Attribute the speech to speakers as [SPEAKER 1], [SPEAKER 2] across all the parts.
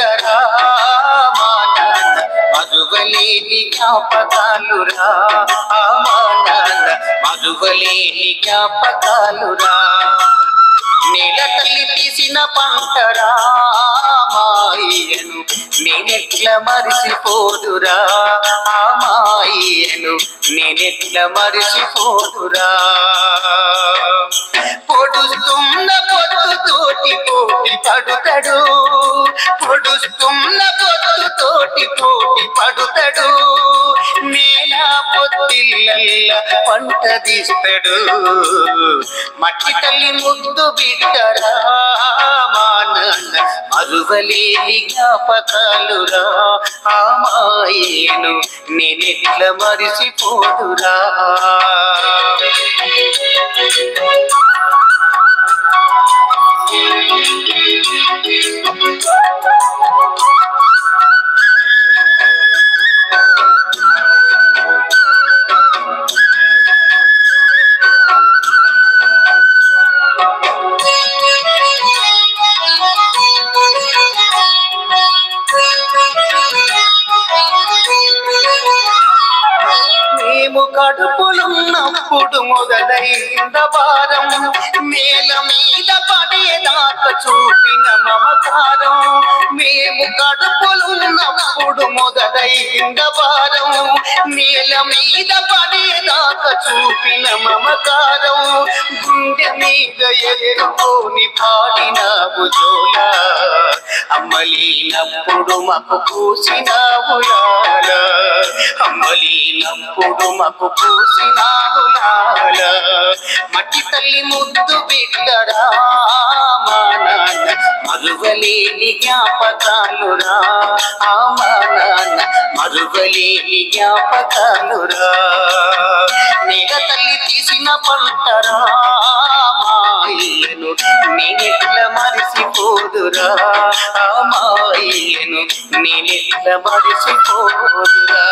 [SPEAKER 1] బిడ్డరా మా నాన్న మరువలేని జ్ఞాపకాలురా మా నాన్న మరువలేని జ్ఞాపకాలురా నేల తల్లి తీసిన పంటరా మాయను నేనెట్ల మరిసిపోదురా మాయను నేనెట్ల మరిసిపోదురా పొడుస్తున్న పొద్దుతోటి పోటీ పడుతాడు పొడుస్తున్న పొద్దుతోటి పోటీ పడుతాడు నేల పొత్తిళ్ళ పంట తీస్తాడు మట్టి తల్లి ముద్దు బిడ్డరా మా నాన్న మరువలేని జ్ఞాపకాలురా మాయను నేనెట్ల మరిసిపోదురా మేము కడుపులున్నప్పుడు మొదలైంద భారం నేల మీద పడేదాకా చూపిన మమకారం మేము కడుపులున్నప్పుడు మొదలైంద భారం నేల మీద పడేదాకా చూపిన మమకారం గుండె మీద ఎత్తుకొని పాడినావు జోలా అమ్మలేనప్పుడు మాకు పూసినావు లాల అమ్మలేనప్పుడు మాకు పూసినావు లాల మట్టి తల్లి ముద్దు బిడ్డరా మా నాన్న మరువలేని జ్ఞాపకాలురా మా నాన్న మరువలేని జ్ఞాపకాలురా నేల తల్లి తీసిన పంటరా మాయను నేనెట్ల మరిసిపోదురా మాయను నేనెట్ల మరిసిపోదురా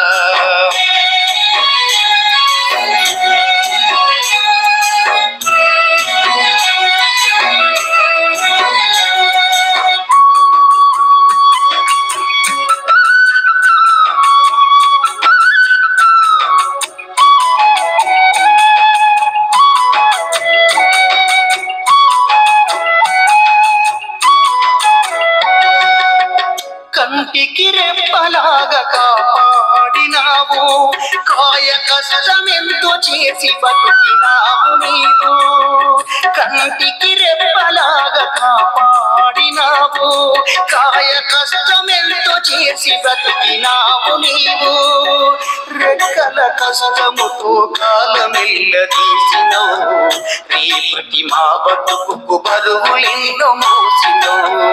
[SPEAKER 1] కంటికి రెప్పలాగా కాపాడినావు కాయ కష్టమెంతో చేసి బతికినావు నీవు కంటికి రెప్పలాగా కాపాడినావు కాయ కష్టమెంతో చేసి బతికినావు నీవు రెక్కల కష్టముతో కాలమెల్లదీసినావు రేపటి మా బతుకు బరువులెన్నో మోసినావు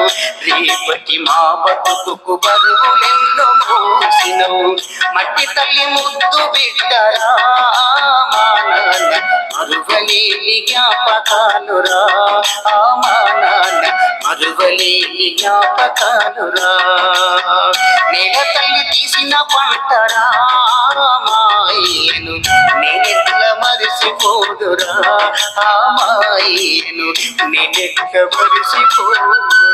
[SPEAKER 1] రేపటి మా బతుకు బరువులెన్నో మోసినావు మట్టి తల్లి ముద్దు బిడ్డరా మా నాన్న మరువలేని జ్ఞాపకాలురా మా నాన్న మరువలేని జ్ఞాపకాలురా నేల తల్లి తీసిన పంటరా మాయను నేనెట్ల మరిసిపోదురా మాయను నేనెట్ల మరిసిపోదురా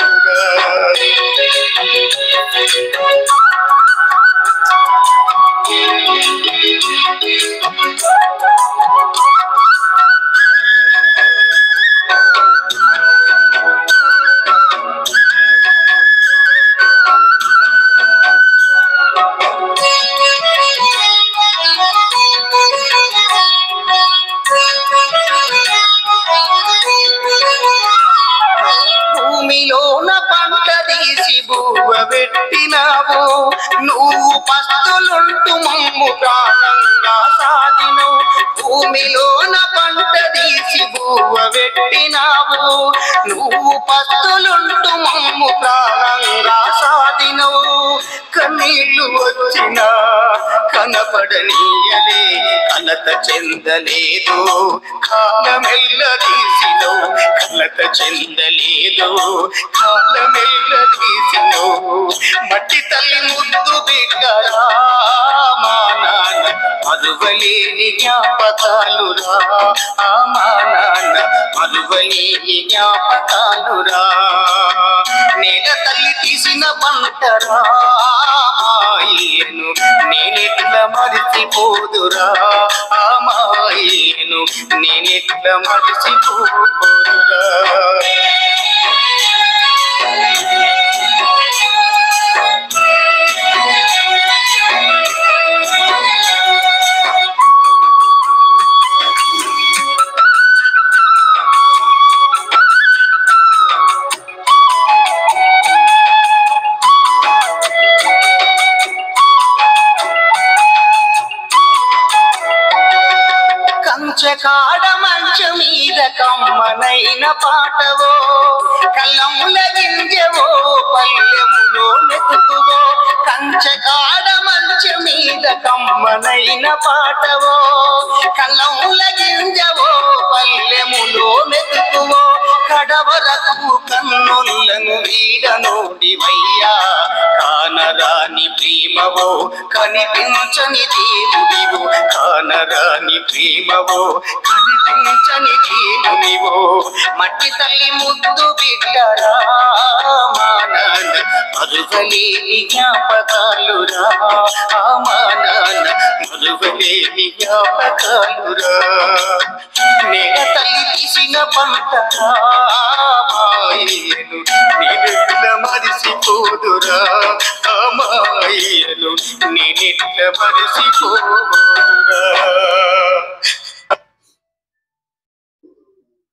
[SPEAKER 1] భూమిలోన పంట తీసి బువ్వ పెట్టినావు నువ్వు పస్తులుంటూ మమ్ము ప్రాణంగా సాధినవు భూమిలోన పంట తీసి బువ్వ పెట్టినావు నువ్వు పస్తులుంటూ మమ్ము ప్రాణంగా సాధినవు కన్నీళ్లు వచ్చినా కనపడనీయలే కలత చెందలేదు కాలమెల్లదీసినవు కలత చెందలేదు కాలమెల్లదీసినవు మట్టి తల్లి ముద్దు బిడ్డరా మా నాన్న మరువలేని జ్ఞాపకాలురా మా నాన్న మరువలేని జ్ఞాపకాలురా నేల తల్లి తీసిన పంటరా మాయను నేనెట్ల మరిచిపోదురా మాయను నేనెట్ల మరిచిపోదురా కంచకాడ మంచు మీద కమ్మనైన పాటవో కళ్ళముల గింజవో పల్లెములో మెతుకువో కంచకాడ మంచు మీద కమ్మనైన పాటవో కళ్ళముల గింజవో పల్లెములో మెతుకువో కడవరకు కన్నులను వీడనోడివయ్యా కానరాని ప్రేమవో కనిపించని దేవుడివో కానరాని ప్రేమవో కనిపించని దేవునివో మట్టి తల్లి ముద్దు బిడ్డరా మా నాన్న మరువలేని జ్ఞాపకాలురా మా నాన్న మరువలేని జ్ఞాపకాలురా నేల తల్లి తీసిన పంటరా మాయను నేనెట్ల మరిసిపోదురా మాయను నేనెట్ల మరిసిపోదురా